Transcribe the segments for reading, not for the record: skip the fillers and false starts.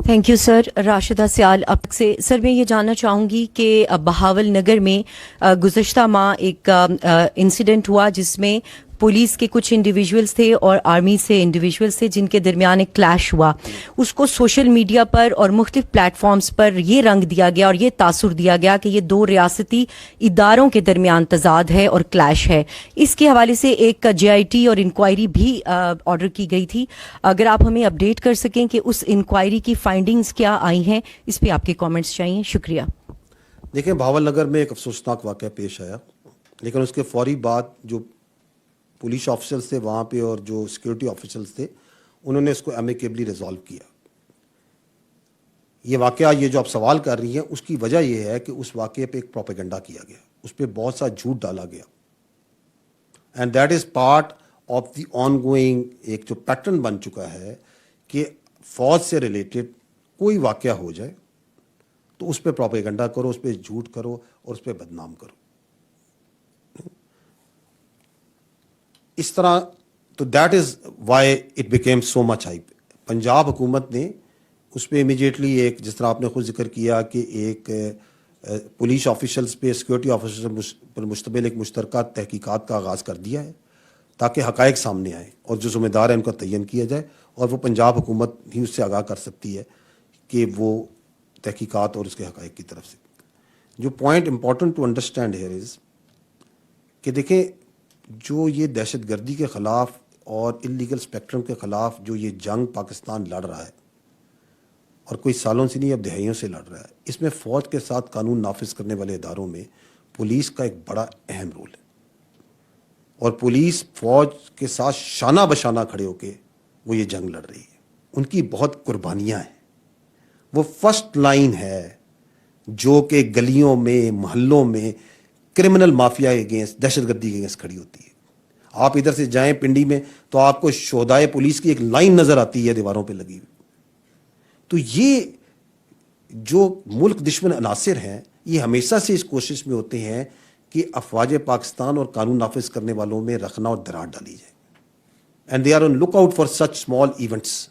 Thank you sir. Rashida Sial अब से sir मैं ये जानना चाहूँगी कि बहावल नगर में गुज़श्ता माह एक इंसिडेंट हुआ जिसमें पुलिस के कुछ इंडिविजुअल्स थे और आर्मी से इंडिविजुअल्स थे जिनके दरमियान एक क्लैश हुआ। उसको सोशल मीडिया पर और मुख्तलिफ प्लेटफॉर्म्स पर ये रंग दिया गया और ये तासुर दिया गया कि ये दो रियासती इदारों के दरमियान तजाद है और क्लैश है। इसके हवाले से एक JIT और इंक्वायरी भी ऑर्डर की गई थी। अगर आप हमें अपडेट कर सकें कि उस इंक्वायरी की फाइंडिंग्स क्या आई हैं, इस पर आपके कॉमेंट्स चाहिए। शुक्रिया। देखें, बहावल नगर में एक अफसोसनाक वाक़या पेश आया, लेकिन उसके फौरी बाद जो पुलिस ऑफिसर्स थे वहाँ पे और जो सिक्योरिटी ऑफिसर्स थे उन्होंने इसको एमिकेबली रिजॉल्व किया। ये वाक़या, ये जो आप सवाल कर रही हैं, उसकी वजह यह है कि उस वाक़े पे एक प्रोपेगेंडा किया गया, उस पर बहुत सा झूठ डाला गया, and that is part of the ongoing एक जो पैटर्न बन चुका है कि फौज से रिलेटेड कोई वाक़या हो जाए तो उस पर प्रोपेगेंडा करो, उस पर झूठ करो और उस पर बदनाम करो। इस तरह तो that is why it became so much hype. Punjab हुकूमत ने उस पर इमीडिएटली एक, जिस तरह आपने खुद जिक्र किया कि एक पुलिस ऑफिशल्स पे, सिक्योरिटी ऑफिसर्स पर मुश्तमिल एक मुश्तरका तहकीकात का आगाज़ कर दिया है ताकि हक़ाइक़ सामने आए और जो ज़िम्मेदार है उनका तयन किया जाए, और वो पंजाब हुकूमत ही उससे आगाह कर सकती है कि वो तहकीकात और उसके हक़ाइक़ की तरफ से। जो point important to understand here is कि देखें, जो ये दहशत गर्दी के ख़िलाफ़ और इलीगल स्पेक्ट्रम के ख़िलाफ़ जो ये जंग पाकिस्तान लड़ रहा है, और कोई सालों से नहीं, अब दहाइयों से लड़ रहा है, इसमें फ़ौज के साथ कानून नाफिज करने वाले इदारों में पुलिस का एक बड़ा अहम रोल है, और पुलिस फ़ौज के साथ शाना बशाना खड़े होकर वो ये जंग लड़ रही है। उनकी बहुत कुर्बानियाँ हैं, वो फर्स्ट लाइन है जो कि गलियों में, मोहल्लों में क्रिमिनल माफिया के अगेंस्ट, दहशतगर्दी के अगेंस्ट खड़ी होती है। आप इधर से जाएं पिंडी में तो आपको शोहदाए पुलिस की एक लाइन नजर आती है दीवारों पे लगी हुई। तो ये जो मुल्क दुश्मन अनासिर हैं, ये हमेशा से इस कोशिश में होते हैं कि अफवाज पाकिस्तान और कानून नाफिज करने वालों में रखना और दरार डाली जाए, and they are on look out for such small events.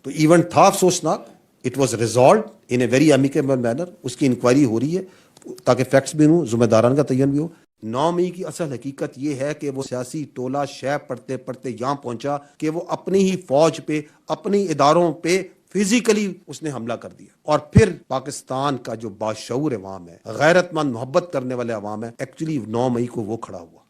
तो इवेंट था अफसोसनाक, it was resolve in a very amicable manner, उसकी इंक्वायरी हो रही है ताकि फैक्ट्स भी हों, जिम्मेदारान का तयन भी हो। 9 मई की असल हकीकत यह है कि वो सियासी टोला शैब पढ़ते पढ़ते यहाँ पहुंचा कि वो अपनी ही फौज पे, अपनी इदारों पे फिजिकली उसने हमला कर दिया, और फिर पाकिस्तान का जो बाशऊर अवाम है, गैरतमंद मोहब्बत करने वाले अवाम है, एक्चुअली 9 मई को वो खड़ा हुआ।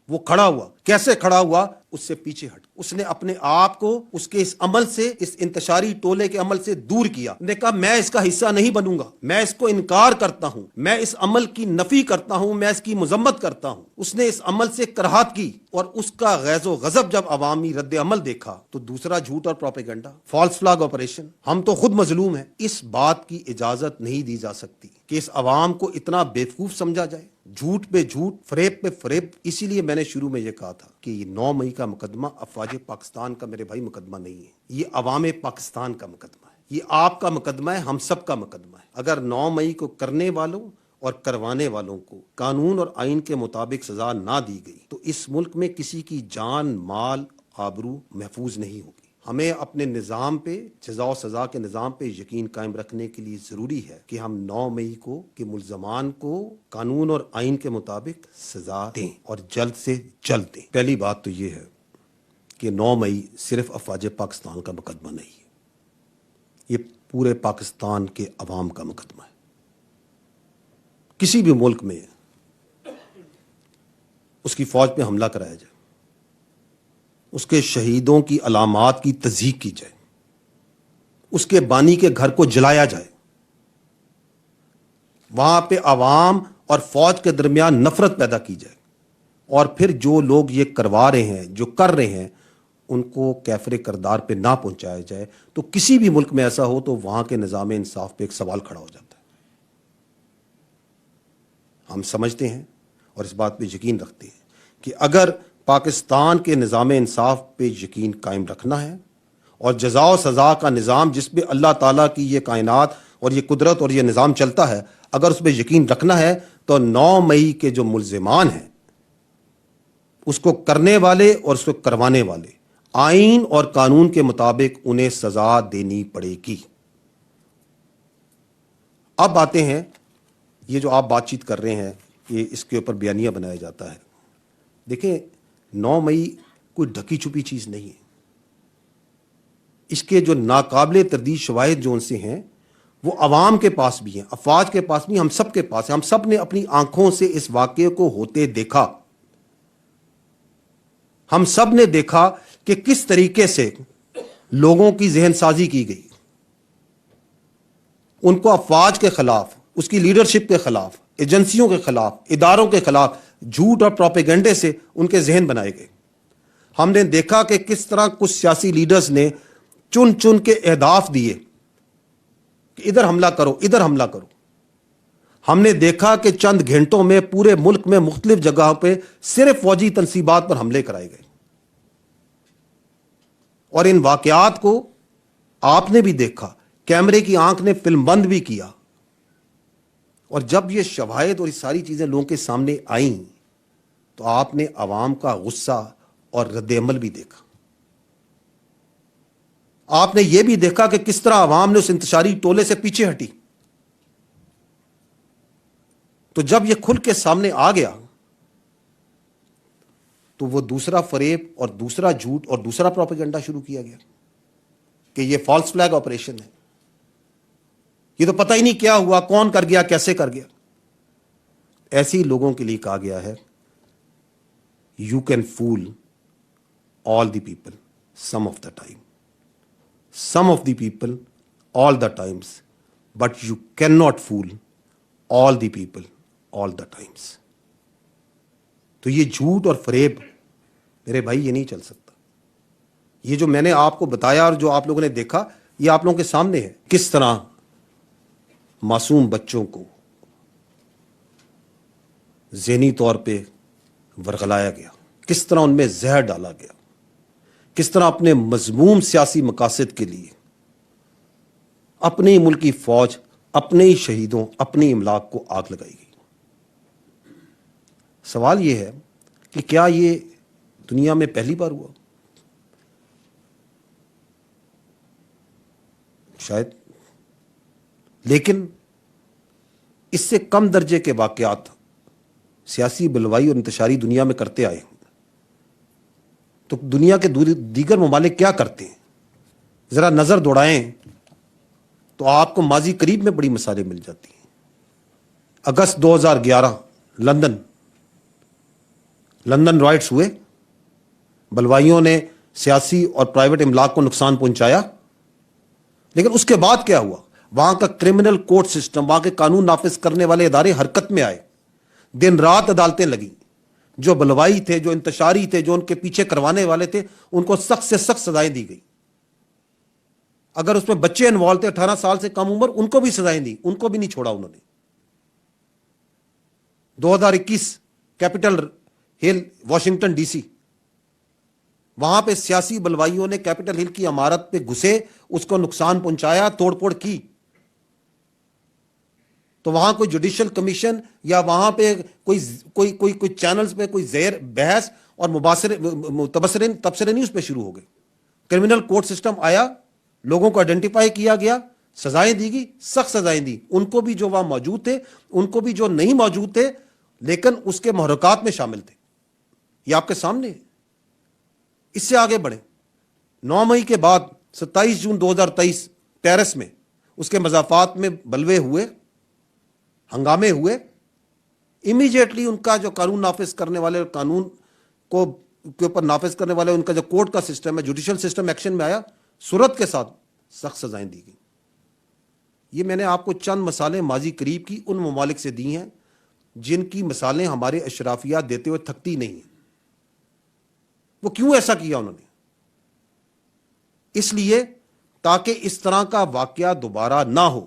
कैसे खड़ा हुआ? उससे पीछे हट, उसने अपने आप को उसके इस अमल से, इस इंतशारी टोले के अमल से दूर किया। ने कहा मैं इसका हिस्सा नहीं बनूंगा, मैं इसको इनकार करता हूं, मैं इस अमल की नफी करता हूं, मैं इसकी मजम्मत करता हूं। उसने इस अमल से कराहत की, और उसका गैज़ो गज़ब जब अवामी रद्द अमल देखा तो दूसरा झूठ और प्रोपेगेंडा, फॉल्स फ्लैग ऑपरेशन। हम तो खुद मजलूम हैं। इस बात की इजाजत नहीं दी जा सकती कि इस अवाम को इतना बेवकूफ समझा जाए, झूठ पे झूठ, फरेब पे फरेब। इसीलिए मैंने शुरू में यह कहा था कि 9 मई का मुकदमा अफवाज पाकिस्तान का, मेरे भाई, मुकदमा नहीं है, ये अवाम पाकिस्तान का मुकदमा है, ये आपका मुकदमा है, हम सब का मुकदमा है। अगर 9 मई को करने वालों और करवाने वालों को कानून और आइन के मुताबिक सजा ना दी गई तो इस मुल्क में किसी की जान, माल, आबरू महफूज नहीं होगी। हमें अपने निज़ाम पे, सजा और सजा के निज़ाम पे यकीन कायम रखने के लिए ज़रूरी है कि हम 9 मई को के मुल्ज़मान को कानून और आइन के मुताबिक सजा दें, और जल्द से जल्द दें। पहली बात तो ये है कि 9 मई सिर्फ अफवाज पाकिस्तान का मुकदमा नहीं है, ये पूरे पाकिस्तान के अवाम का मुकदमा है। किसी भी मुल्क में उसकी फ़ौज पे हमला कराया जाए, उसके शहीदों की अलामात की तज़हीक की जाए, उसके बानी के घर को जलाया जाए, वहां पे अवाम और फौज के दरमियान नफरत पैदा की जाए, और फिर जो लोग ये करवा रहे हैं, जो कर रहे हैं, उनको कैफरे करदार पे ना पहुंचाया जाए, तो किसी भी मुल्क में ऐसा हो तो वहां के निज़ाम इंसाफ पे एक सवाल खड़ा हो जाता है। हम समझते हैं और इस बात पे यकीन रखते हैं कि अगर पाकिस्तान के निज़ाम इंसाफ पे यकीन कायम रखना है, और जज़ा और सज़ा का निज़ाम जिस पे अल्लाह ताला की ये कायनात और ये कुदरत और ये निज़ाम चलता है, अगर उस पर यकीन रखना है तो 9 मई के जो मुल्ज़िमान हैं, उसको करने वाले और उसको करवाने वाले आइन और कानून के मुताबिक उन्हें सजा देनी पड़ेगी। अब आते हैं, ये जो आप बातचीत कर रहे हैं, ये इसके ऊपर बयानिया बनाया जाता है। देखें, 9 मई कोई ढकी छुपी चीज नहीं है। इसके जो नाकाबिले तरदीद शवाहिद जो उनसे हैं वो अवाम के पास भी हैं, अफवाज के पास भी, हम सब के पास है। हम सब ने अपनी आंखों से इस वाकये को होते देखा। हम सब ने देखा कि किस तरीके से लोगों की जहन साजी की गई, उनको अफवाज के खिलाफ, उसकी लीडरशिप के खिलाफ, एजेंसियों के खिलाफ, इदारों के खिलाफ झूठ और प्रोपेगेंडे से उनके जहन बनाए गए। हमने देखा कि किस तरह कुछ सियासी लीडर्स ने चुन चुन के अहदाफ दिए कि इधर हमला करो, इधर हमला करो। हमने देखा कि चंद घंटों में पूरे मुल्क में मुख्तलिफ जगहों पे सिर्फ फौजी तनसीबात पर हमले कराए गए। और इन वाकयात को आपने भी देखा, कैमरे की आंख ने फिल्म बंद भी किया। और जब ये शवाहिद और ये सारी चीजें लोगों के सामने आईं तो आपने अवाम का गुस्सा और रद्द-ए-अमल भी देखा। आपने यह भी देखा कि किस तरह अवाम ने उस इंतशारी टोले से पीछे हटी। तो जब यह खुल के सामने आ गया तो वो दूसरा फरेब और दूसरा झूठ और दूसरा प्रोपेगेंडा शुरू किया गया कि यह फॉल्स फ्लैग ऑपरेशन है, ये तो पता ही नहीं क्या हुआ, कौन कर गया, कैसे कर गया। ऐसे ही लोगों के लिए कहा गया है, you can fool all the people some of the time, some of the people all the times, but you cannot fool all the people all the times. तो ये झूठ और फरेब मेरे भाई ये नहीं चल सकता। ये जो मैंने आपको बताया और जो आप लोगों ने देखा, ये आप लोगों के सामने है किस तरह मासूम बच्चों को ज़हनी तौर पे वरगलाया गया, किस तरह उनमें जहर डाला गया, किस तरह अपने मजमूम सियासी मकासद के लिए अपने ही मुल्क की फौज, अपने ही शहीदों, अपनी इमलाक को आग लगाई गई। सवाल यह है कि क्या ये दुनिया में पहली बार हुआ? शायद, लेकिन इससे कम दर्जे के वाकयात सियासी बलवाई और इंतशारी दुनिया में करते आए। तो दुनिया के दीगर ममालिक क्या करते हैं, जरा नजर दौड़ाएं तो आपको माजी करीब में बड़ी मिसालें मिल जाती हैं। अगस्त 2011 लंदन राइट्स हुए, बलवाइयों ने सियासी और प्राइवेट इमलाक को नुकसान पहुंचाया, लेकिन उसके बाद क्या हुआ? वहां का क्रिमिनल कोर्ट सिस्टम, वहां के कानून नाफिज करने वाले इदारे हरकत में आए, दिन रात अदालतें लगी। जो बलवाई थे, जो इंतशारी थे, जो उनके पीछे करवाने वाले थे, उनको सख्त से सख्त सजाएं दी गई। अगर उसमें बच्चे इन्वॉल्व थे 18 साल से कम उम्र, उनको भी सजाएं दी, उनको भी नहीं छोड़ा उन्होंने। 2021 कैपिटल हिल वॉशिंगटन डीसी, वहां पे सियासी बलवाइयों ने कैपिटल हिल की इमारत पे घुसे, उसको नुकसान पहुंचाया, तोड़फोड़ की। तो वहां कोई जुडिशियल कमीशन या वहां पे कोई चैनल्स पे कोई ज़ेर बहस और तबसरे नहीं उस पर शुरू हो गए। क्रिमिनल कोर्ट सिस्टम आया, लोगों को आइडेंटिफाई किया गया, सजाएं दी गई, सख्त सजाएं दी, उनको भी जो वहां मौजूद थे, उनको भी जो नहीं मौजूद थे लेकिन उसके महरकात में शामिल थे। ये आपके सामने है। इससे आगे बढ़े, 9 मई के बाद 27 जून 2023 पेरिस में उसके मजाफात में बलवे हुए, हंगामे हुए। इमीडिएटली उनका जो कानून नाफिज करने वाले, कानून को के ऊपर नाफिज करने वाले, उनका जो कोर्ट का सिस्टम है, जुडिशियल सिस्टम एक्शन में आया, सूरत के साथ सख्त सजाएं दी गई। ये मैंने आपको चंद मिसालें माजी करीब की उन ममालिक से दी हैं जिनकी मिसालें हमारे अशराफिया देते हुए थकती नहीं है। वो क्यों ऐसा किया उन्होंने? इसलिए ताकि इस तरह का वाकया दोबारा ना हो,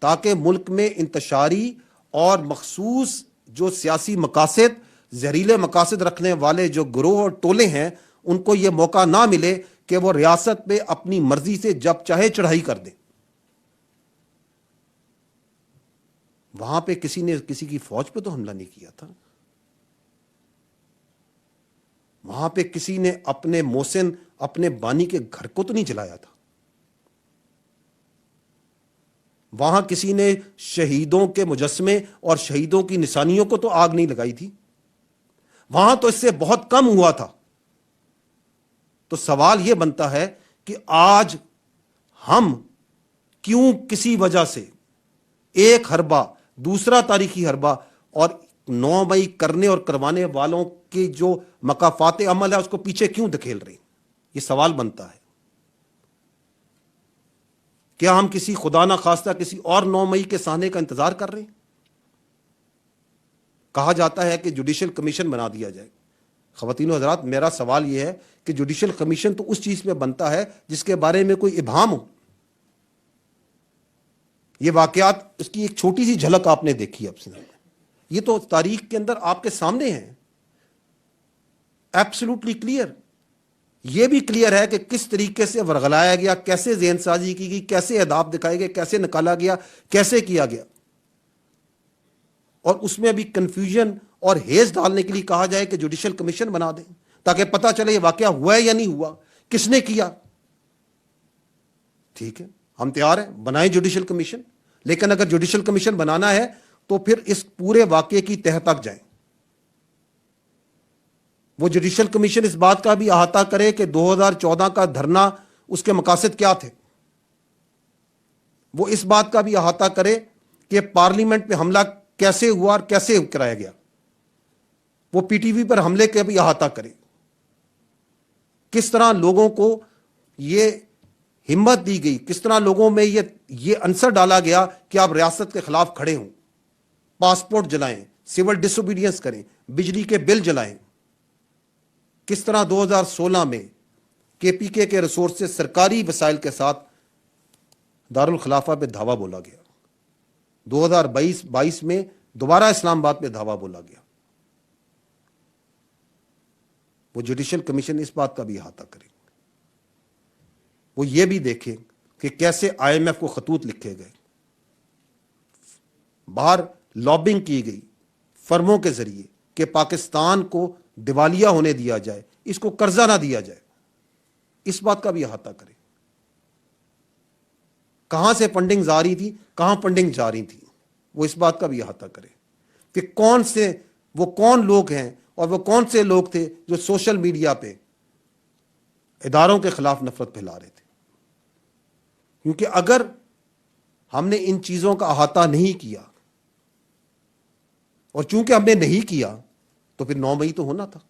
ताकि मुल्क में इंतशारी और मखसूस जो सियासी मकासद, जहरीले मकासद रखने वाले जो गिरोह और टोले हैं, उनको यह मौका ना मिले कि वो रियासत पे अपनी मर्जी से जब चाहे चढ़ाई कर दें। वहां पे किसी ने किसी की फौज पे तो हमला नहीं किया था, وہاں پہ کسی نے اپنے محسن اپنے بانی کے گھر کو تو نہیں جلایا تھا. وہاں کسی نے شہیدوں کے مجسمے اور شہیدوں کی نشانیوں کو تو آگ نہیں لگائی تھی. وہاں تو اس سے بہت کم ہوا تھا. تو سوال یہ بنتا ہے کہ آج ہم کیوں کسی وجہ سے ایک حربہ دوسرا تاریخی حربہ اور 9 مئی کرنے اور کروانے والوں کے جو مقافات عمل ہے اس کو پیچھے کیوں دھکیل رہے ہیں؟ یہ سوال بنتا ہے. کیا ہم کسی خدا نہ خواستہ کسی اور 9 مئی کے سہنے کا انتظار کر رہے ہیں؟ کہا جاتا ہے کہ جوڈیشل کمیشن بنا دیا جائے. خواتین و حضرات، میرا سوال یہ ہے کہ جوڈیشل کمیشن تو اس چیز میں بنتا ہے جس کے بارے میں کوئی ابہام ہو. یہ واقعات اس کی ایک چھوٹی سی جھلک آپ نے دیکھی اب سے، یہ تو تاریخ کے اندر آپ کے سامنے ہیں، ایبسولوٹلی کلیئر. یہ بھی کلیئر ہے کہ کس طریقے سے ورغلایا گیا، کیسے ذہن سازی کی گئی، کیسے اہداف دکھائے گئے، کیسے نکالا گیا، کیسے کیا گیا. اور اس میں بھی کنفیوژن اور ہیز ڈالنے کے لیے کہا جائے کہ جوڈیشل کمیشن بنا دیں تاکہ پتہ چلے یہ واقعہ ہوا ہے یا نہیں ہوا، کس نے کیا. ٹھیک ہے، ہم تیار ہیں، بنائیں جوڈیشل کمیشن. لیکن اگر جوڈیشل کمیشن بنانا ہے تو پھر اس پورے واقعے کی تہہ تک جائیں. وہ جوڈیشل کمیشن اس بات کا بھی احاطہ کرے کہ 2014 کا دھرنا اس کے مقاصد کیا تھے. وہ اس بات کا بھی احاطہ کرے کہ پارلیمنٹ پہ حملہ کیسے ہوا اور کیسے کرایا گیا. وہ پی ٹی وی پر حملے کا بھی احاطہ کرے. کس طرح لوگوں کو یہ ہمت دی گئی، کس طرح لوگوں میں یہ عنصر ڈالا گیا کہ آپ ریاست کے خلاف کھڑے ہوں، پاسپورٹ جلائیں، سول ڈس اوبیڈینس کریں، بجلی کے بل جلائیں. کس طرح 2016 میں کے پی کے ریسورس سے سرکاری وسائل کے ساتھ دارالخلافہ پہ دھاوا بولا گیا. 2022 میں دوبارہ اسلام آباد پہ دھاوا بولا گیا. وہ جوڈیشل کمیشن اس بات کا بھی احاطہ کرے. وہ یہ بھی دیکھے کہ کیسے آئی ایم ایف کو خطوط لکھے گئے، باہر لابنگ کی گئی فرموں کے ذریعے کہ پاکستان کو دیوالیہ ہونے دیا جائے، اس کو قرضہ نہ دیا جائے. اس بات کا بھی احاطہ کرے. کہاں سے فنڈنگ آ رہی تھی، کہاں فنڈنگ جا رہی تھی، وہ اس بات کا بھی احاطہ کرے کہ کون لوگ ہیں اور وہ کون سے لوگ تھے جو سوشل میڈیا پہ اداروں کے خلاف نفرت پھیلا رہے تھے. کیونکہ اگر ہم نے ان چیزوں کا احاطہ نہیں کیا، اور چونکہ ہم نے نہیں کیا تو پھر 9 مئی تو ہونا تھا.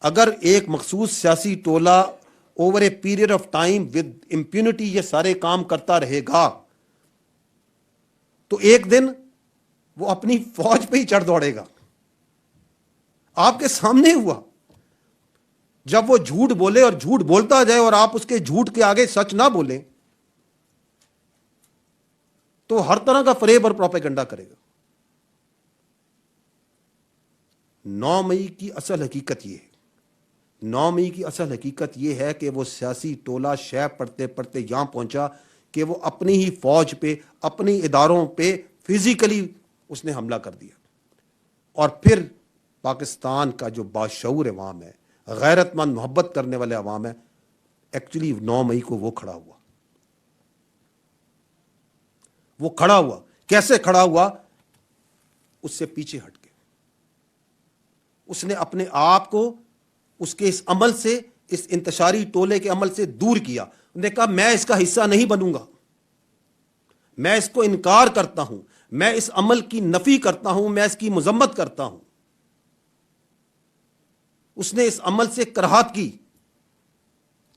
اگر ایک مخصوص سیاسی ٹولہ over a period of time with impunity یہ سارے کام کرتا رہے گا تو ایک دن وہ اپنی فوج پہ ہی چڑھ دوڑے گا. آپ کے سامنے ہوا. جب وہ جھوٹ بولے اور جھوٹ بولتا جائے اور آپ اس کے جھوٹ کے آگے سچ نہ بولیں تو ہر طرح کا فریب اور پروپیگنڈا کرے گا. 9 مئی کی اصل حقیقت یہ ہے، 9 مئی کی اصل حقیقت یہ ہے کہ وہ سیاسی ٹولہ شے پڑھتے پڑھتے یہاں پہنچا کہ وہ اپنی ہی فوج پہ، اپنی اداروں پہ فزیکلی اس نے حملہ کر دیا. اور پھر پاکستان کا جو باشعور عوام ہے، غیرت مند محبت کرنے والے عوام ہے، ایکچولی 9 مئی کو وہ کھڑا ہوا. وہ کھڑا ہوا کیسے کھڑا ہوا؟ اس سے پیچھے ہٹ کے اس نے اپنے آپ کو اس کے اس عمل سے، اس انتشاری ٹولے کے عمل سے دور کیا. انہوں نے کہا میں اس کا حصہ نہیں بنوں گا، میں اس کو انکار کرتا ہوں، میں اس عمل کی نفی کرتا ہوں، میں اس کی مذمت کرتا ہوں. اس نے اس عمل سے کراہت کی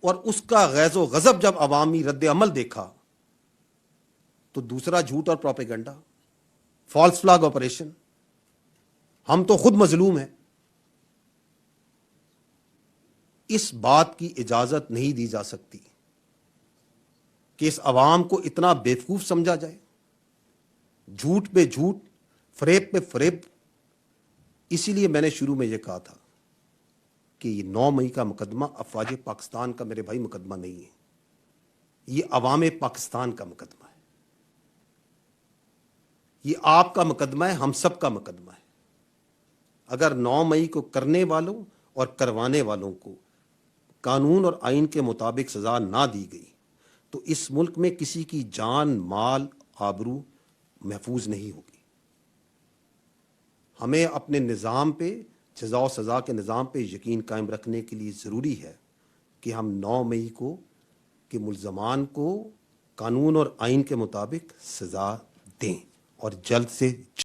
اور اس کا غیظ و غضب جب عوامی رد عمل دیکھا تو دوسرا جھوٹ اور پروپیگنڈا، فالس فلیگ آپریشن، ہم تو خود مظلوم ہیں. اس بات کی اجازت نہیں دی جا سکتی کہ اس عوام کو اتنا بیوقوف سمجھا جائے. جھوٹ پہ جھوٹ، فریب پہ فریب. اسی لیے میں نے شروع میں یہ کہا تھا کہ یہ 9 مئی کا مقدمہ افواج پاکستان کا میرے بھائی مقدمہ نہیں ہے، یہ عوام پاکستان کا مقدمہ ہے. یہ آپ کا مقدمہ ہے، ہم سب کا مقدمہ ہے. اگر 9 مئی کو کرنے والوں اور کروانے والوں کو قانون اور آئین کے مطابق سزا نہ دی گئی تو اس ملک میں کسی کی جان، مال، آبرو محفوظ نہیں ہوگی. ہمیں اپنے نظام پہ، جزا و سزا کے نظام پہ یقین قائم رکھنے کے لیے ضروری ہے کہ ہم 9 مئی کو کہ ملزمان کو قانون اور آئین کے مطابق سزا دیں اور جلد سے